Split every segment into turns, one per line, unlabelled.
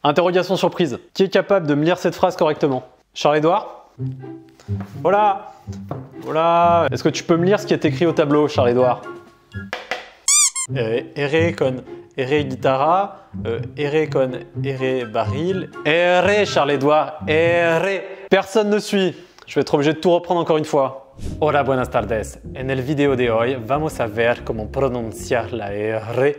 Interrogation surprise. Qui est capable de me lire cette phrase correctement? Charles-Édouard? Voilà. Voilà. Est-ce que tu peux me lire ce qui est écrit au tableau, Charles-Édouard? Ere con ere guitarra, ere con ere baril, ere Charles-Édouard, ere. Personne ne suit. Je vais être obligé de tout reprendre encore une fois. Hola, buenas tardes. En el video de hoy vamos a ver cómo pronunciar la R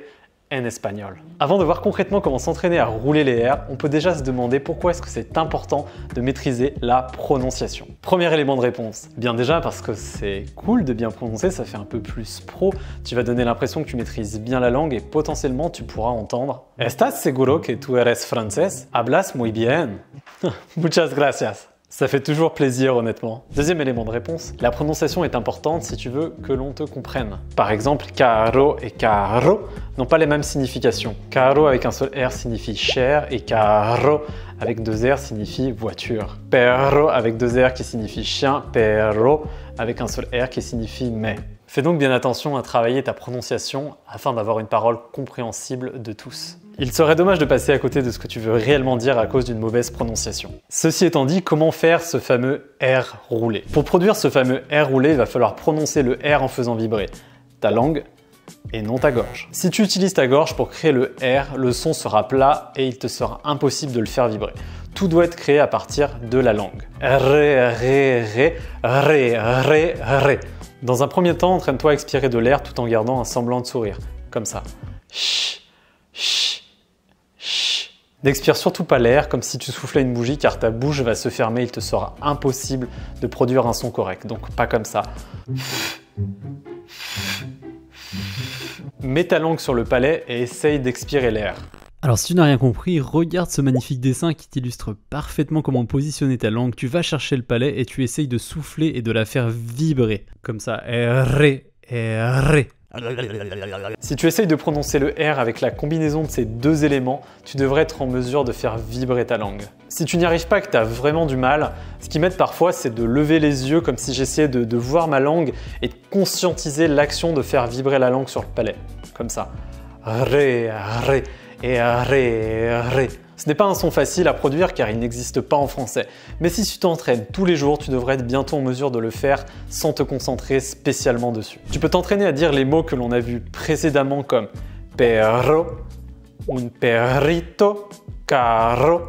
en espagnol. Avant de voir concrètement comment s'entraîner à rouler les R, on peut déjà se demander pourquoi est-ce que c'est important de maîtriser la prononciation. Premier élément de réponse. Bien déjà parce que c'est cool de bien prononcer, ça fait un peu plus pro. Tu vas donner l'impression que tu maîtrises bien la langue et potentiellement tu pourras entendre ¿Estás seguro que tú eres francés? Hablas muy bien. Muchas gracias. Ça fait toujours plaisir honnêtement. Deuxième élément de réponse, la prononciation est importante si tu veux que l'on te comprenne. Par exemple, carro et carro n'ont pas les mêmes significations. Carro avec un seul R signifie cher et carro avec deux R signifie voiture. Perro avec deux R qui signifie chien, perro avec un seul R qui signifie mais. Fais donc bien attention à travailler ta prononciation afin d'avoir une parole compréhensible de tous. Il serait dommage de passer à côté de ce que tu veux réellement dire à cause d'une mauvaise prononciation. Ceci étant dit, comment faire ce fameux R roulé? Pour produire ce fameux R roulé, il va falloir prononcer le R en faisant vibrer ta langue et non ta gorge. Si tu utilises ta gorge pour créer le R, le son sera plat et il te sera impossible de le faire vibrer. Tout doit être créé à partir de la langue. Ré, ré, ré, ré, ré, ré. Dans un premier temps, entraîne-toi à expirer de l'air tout en gardant un semblant de sourire. Comme ça. Ch, ch. N'expire surtout pas l'air comme si tu soufflais une bougie car ta bouche va se fermer, il te sera impossible de produire un son correct. Donc pas comme ça. Mets ta langue sur le palais et essaye d'expirer l'air.
Alors si tu n'as rien compris, regarde ce magnifique dessin qui t'illustre parfaitement comment positionner ta langue. Tu vas chercher le palais et tu essayes de souffler et de la faire vibrer. Comme ça. Ré, ré.
Si tu essayes de prononcer le R avec la combinaison de ces deux éléments, tu devrais être en mesure de faire vibrer ta langue. Si tu n'y arrives pas et que tu as vraiment du mal, ce qui m'aide parfois c'est de lever les yeux comme si j'essayais de voir ma langue et de conscientiser l'action de faire vibrer la langue sur le palais. Comme ça. Ré, ré, et ré, ré. Ce n'est pas un son facile à produire car il n'existe pas en français. Mais si tu t'entraînes tous les jours, tu devrais être bientôt en mesure de le faire sans te concentrer spécialement dessus. Tu peux t'entraîner à dire les mots que l'on a vus précédemment comme perro, un perrito, carro,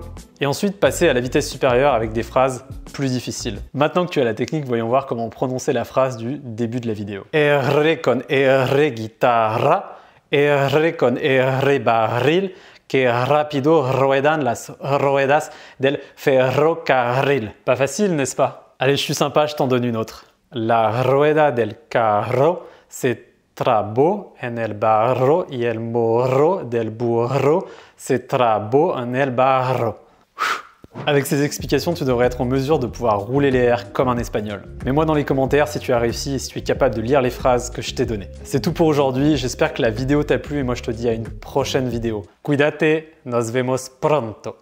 et ensuite passer à la vitesse supérieure avec des phrases plus difficiles. Maintenant que tu as la technique, voyons voir comment prononcer la phrase du début de la vidéo. R con R guitarra, R con R barril, que rápido ruedan las ruedas del ferrocarril. Pas facile, n'est-ce pas? Allez, je suis sympa, je t'en donne une autre. La rueda del carro se trabó en el barro y el morro del burro se trabó en el barro. Avec ces explications, tu devrais être en mesure de pouvoir rouler les R comme un espagnol. Mets-moi dans les commentaires si tu as réussi et si tu es capable de lire les phrases que je t'ai données. C'est tout pour aujourd'hui, j'espère que la vidéo t'a plu et moi je te dis à une prochaine vidéo. Cuídate, nos vemos pronto.